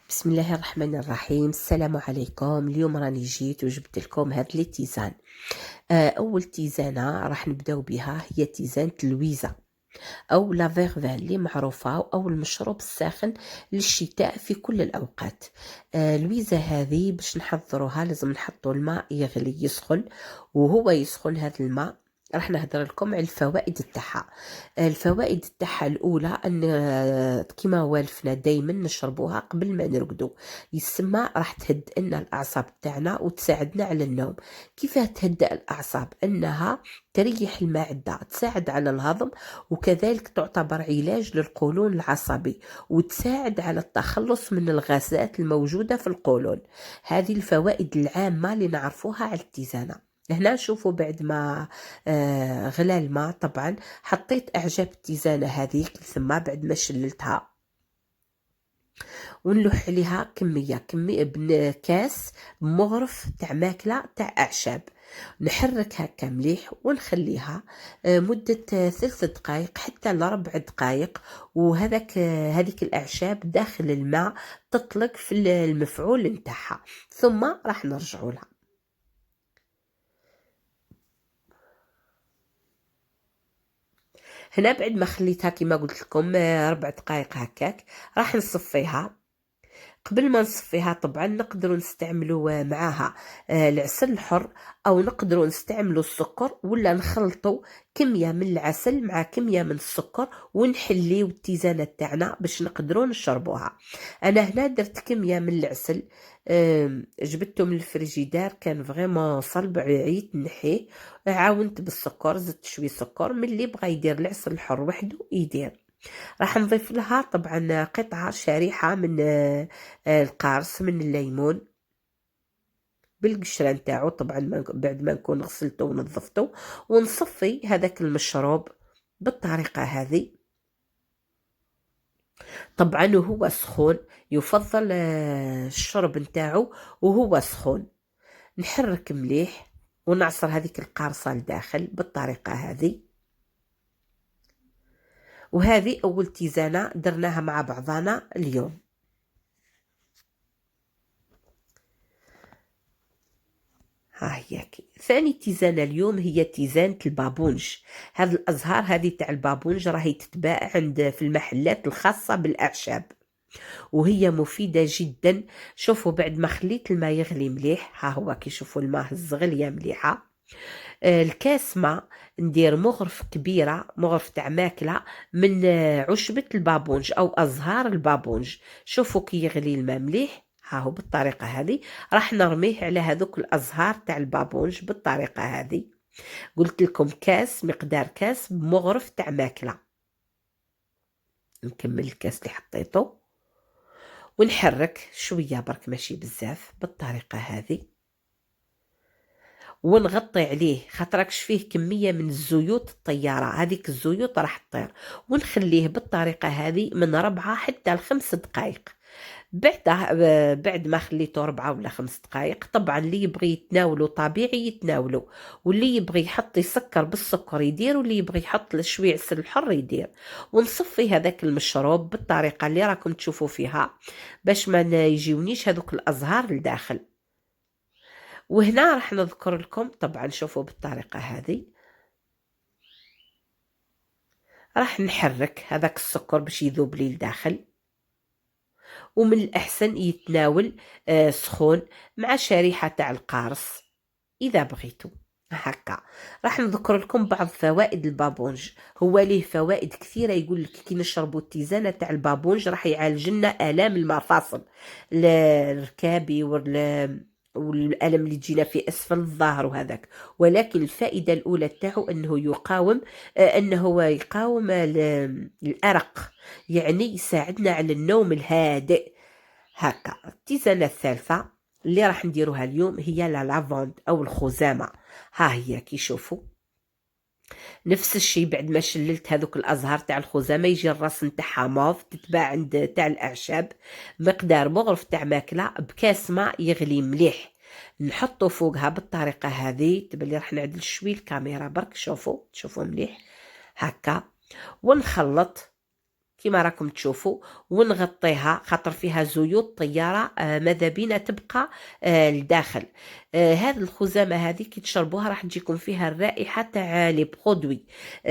بسم الله الرحمن الرحيم. السلام عليكم. اليوم راني جيت وجبت لكم هاد لي تيزان. اول تيزانه راح نبداو بها هي تيزانه لويزا او لا فيرفان اللي معروفه او المشروب الساخن للشتاء في كل الاوقات. لويزا هذه باش نحضروها لازم نحطوا الماء يغلي يسخن، وهو يسخن هذا الماء راح نهضر لكم على الفوائد تاعها. الفوائد تاعها الاولى ان كيما والفنا دائما نشربوها قبل ما نرقدوا، يسمى راح تهدئ لنا الاعصاب تاعنا وتساعدنا على النوم. كيف تهدئ الاعصاب؟ انها تريح المعده، تساعد على الهضم، وكذلك تعتبر علاج للقولون العصبي، وتساعد على التخلص من الغازات الموجودة في القولون. هذه الفوائد العامة اللي نعرفوها على التيزانة. هنا شوفوا بعد ما غلى الماء طبعا حطيت اعجاب التيزانة هذيك ثم بعد ما شللتها ونلوح عليها كمية كاس مغرف تاع ماكلة تاع أعشاب. نحرك هكا مليح ونخليها مدة 3 دقائق حتى ل4 دقائق، وهذاك هذيك الأعشاب داخل الماء تطلق في المفعول نتاعها، ثم راح نرجعوا لها. هنا بعد ما خليتها كما قلت لكم 4 دقائق هكاك راح نصفيها. قبل ما نصفيها طبعا نقدروا نستعملوا معاها العسل الحر، او نقدروا نستعملوا السكر، ولا نخلطوا كمية من العسل مع كمية من السكر ونحليو التيزانة تاعنا باش نقدروا نشربوها. انا هنا درت كمية من العسل، جبته من الفريجيدار كان فريمون صلب، عييت نحيه، عاونت بالسكر، زدت شويه سكر، من اللي بغى يدير العسل الحر وحده يدير. راح نضيف لها طبعا قطعة شريحة من القارص من الليمون بالقشرة نتاعو، طبعا بعد ما نكون غسلته ونظفته، ونصفي هذاك المشروب بالطريقة هذه. طبعا وهو سخون يفضل الشرب نتاعو وهو سخون. نحرك مليح ونعصر هذيك القارصة لداخل بالطريقة هذه. وهذه أول تيزانة درناها مع بعضنا اليوم. ها هي ثاني تيزانة اليوم هي تيزانة البابونج. هذه الأزهار هذه تاع البابونج راهي تتباع عند في المحلات الخاصة بالأعشاب، وهي مفيدة جدا. شوفوا بعد ما خليت الماء يغلي مليح، ها هو كي شوفوا الماء هز غلية مليحة. الكاس ماء ندير مغرف كبيرة، مغرف تاع ماكلة من عشبة البابونج أو أزهار البابونج. شوفوا كي يغلي الماء مليح، ها هو بالطريقة هذه راح نرميه على هذوك الأزهار تاع البابونج بالطريقة هذه. قلت لكم كاس، مقدار كاس بمغرف تاع ماكلة. نكمل الكاس اللي حطيته ونحرك شوية برك ماشي بزاف بالطريقة هذه، ونغطي عليه خاطركش فيه كمية من الزيوت الطيارة، هذيك الزيوت راح تطير، ونخليه بالطريقة هذه من 4 حتى ل5 دقائق. بعد ما خليته 4 ولا 5 دقائق، طبعا اللي يبغي يتناوله طبيعي يتناوله، واللي يبغي يحط يسكر بالسكر يدير، واللي يبغي يحط شوية عسل حر يدير. ونصفي هذاك المشروب بالطريقة اللي راكم تشوفوا فيها باش ما يجيونيش هذوك الأزهار لداخل. وهنا راح نذكر لكم طبعا شوفوا بالطريقة هذه راح نحرك هذاك السكر باش يذوب لي لداخل، ومن الأحسن يتناول سخون مع شريحة تاع القارص إذا بغيتوا. هكا راح نذكر لكم بعض فوائد البابونج. هو ليه فوائد كثيرة، يقول لك كي نشربوا التيزانة تاع البابونج راح يعالج لنا آلام المفاصل الركابي والألم اللي تجينا في أسفل الظهر وهذاك. ولكن الفائدة الأولى تاعو أنه يقاوم الأرق، يعني يساعدنا على النوم الهادئ. هكا التيزانة الثالثة اللي راح نديروها اليوم هي لافوند أو الخزامة. ها هي كي شوفوا نفس الشيء، بعد ما شللت هذوك الازهار تاع الخزامه يجي الراس نتاعها موف، تتباع عند تاع الاعشاب. مقدار مغرف تاع ماكله بكاس ماء يغلي مليح، نحطه فوقها بالطريقه هذه. تبلي راح نعدل شوي الكاميرا برك، شوفوا مليح هكا. ونخلط كما راكم تشوفوا، ونغطيها خاطر فيها زيوت طياره ماذا بينا تبقى لداخل. هذه الخزامه هذه كي تشربوها راح تجيكم فيها الرائحه تاع لي برودوي،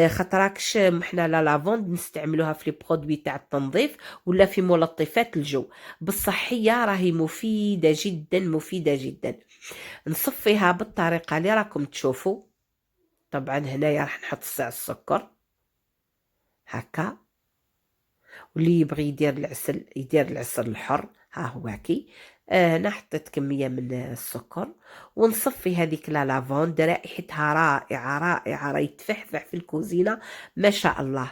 خاطركش حنا لا لافوند نستعملوها في لي برودوي تاع التنظيف ولا في ملطفات الجو، بالصحيه راهي مفيده جدا مفيده جدا. نصفيها بالطريقه اللي راكم تشوفوا. طبعا هنايا راح نحط ساع السكر هكا، واللي يبغي يدير العسل يدير العسل الحر. ها هو كي انا حطيت كميه من السكر، ونصفي هذيك لا لافوند رائحتها رائعه رائعه، راهي تفحفح في الكوزينه ما شاء الله.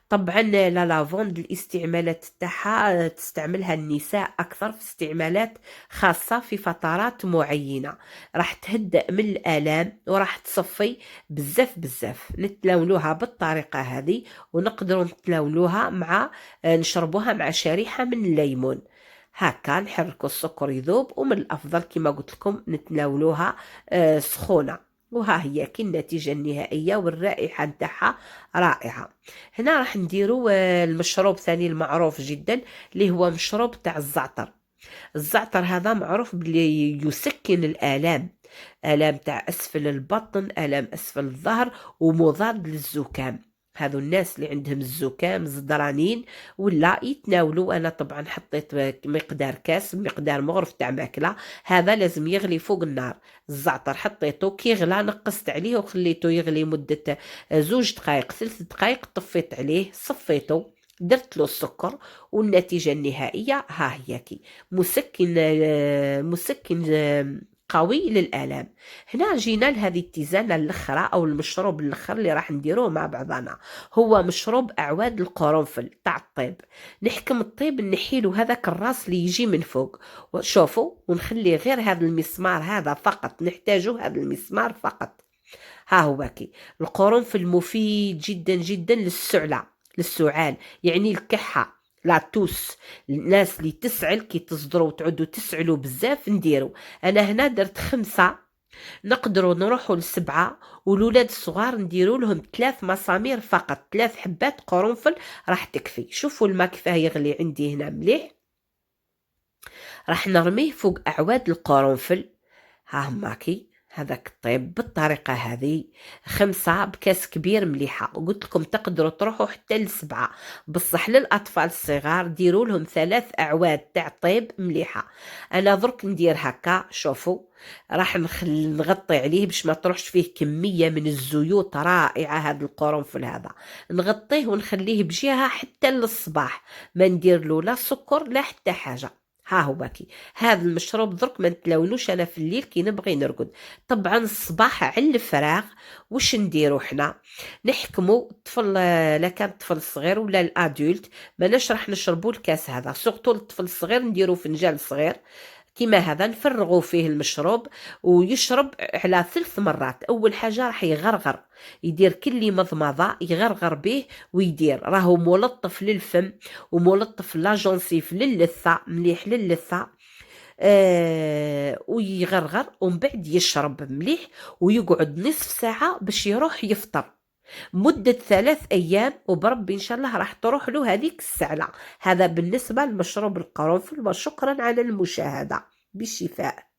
طبعا لا لافوند الاستعمالات تاعها تستعملها النساء اكثر في استعمالات خاصه في فترات معينه، راح تهدأ من الالام وراح تصفي بزاف بزاف. نتناولوها بالطريقه هذه، ونقدروا نتناولوها مع نشربوها مع شريحه من الليمون. هكا نحركوا السكر يذوب، ومن الافضل كما قلت لكم نتناولوها سخونه. وها هي كي النتيجه النهائيه والرائحه نتاعها رائعه. هنا راح نديرو المشروب ثاني المعروف جدا اللي هو مشروب تاع الزعتر. الزعتر هذا معروف بلي يسكن الآلام، آلام تاع أسفل البطن، آلام أسفل الظهر، ومضاد للزكام. هذو الناس اللي عندهم الزكام زدرانين ولا يتناولوا. انا طبعا حطيت مقدار كاس، مقدار مغرف تاع ماكله، هذا لازم يغلي فوق النار. الزعتر حطيته كي غلا نقصت عليه وخليته يغلي مده 2 دقائق 3 دقائق، طفيت عليه صفيته، درت له السكر، والنتيجة النهائية ها هي كي مسكن مسكن قوي للآلام. هنا جينا لهذه التيزانة الأخرى أو المشروب الأخر اللي راح نديروه مع بعضنا، هو مشروب أعواد القرنفل تاع الطيب. نحكم الطيب نحيلو هذاك الراس اللي يجي من فوق، وشوفوا، ونخلي غير هذا المسمار هذا فقط، نحتاجه هذا المسمار فقط. ها هو كي القرنفل مفيد جدا جدا للسعال، يعني الكحة، لا توس، الناس اللي تسعل كي تصدروا وتعدوا تسعلوا بزاف نديروا. انا هنا درت 5، نقدروا نروحوا ل7، والولاد الصغار نديروا لهم 3 مسامير فقط، 3 حبات قرنفل راح تكفي. شوفوا الماء كيفاه يغلي عندي هنا مليح، راح نرميه فوق اعواد القرنفل. ها ماكي هذاك الطيب بالطريقة هذه، 5 بكاس كبير مليحة، وقلت لكم تقدروا تروحوا حتى ل7. بصح للأطفال الصغار ديروا لهم 3 أعواد تاع طيب مليحة. أنا درك ندير هكا، شوفوا، راح نغطي عليه باش ما تروحش فيه كمية من الزيوت رائعة. هذا القرنفل هذا نغطيه ونخليه بجهة حتى للصباح، ما ندير له لا سكر لا حتى حاجة. ها هو باكي هذا المشروب درك ما نتلونوش انا في الليل كي نبغي نرقد. طبعا الصباح على الفراغ واش نديرو حنا؟ نحكموا الطفل، لا كان الطفل صغير ولا الادولت، ماناش راح نشربوا الكاس هذا، سورتو الطفل الصغير نديرو فنجان صغير كيما هذا، نفرغوا فيه المشروب ويشرب على 3 مرات. اول حاجه راح يغرغر، يدير كل مضمضه يغرغر به، ويدير راهو ملطف للفم وملطف لاجونسيف للثه، مليح للثه. ويغرغر ومن بعد يشرب مليح، ويقعد نصف ساعه باش يروح يفطر مدة 3 أيام، وبربي إن شاء الله راح تروح له هذيك السعلة. هذا بالنسبة لمشروب القرنفل، وشكرا على المشاهدة، بالشفاء.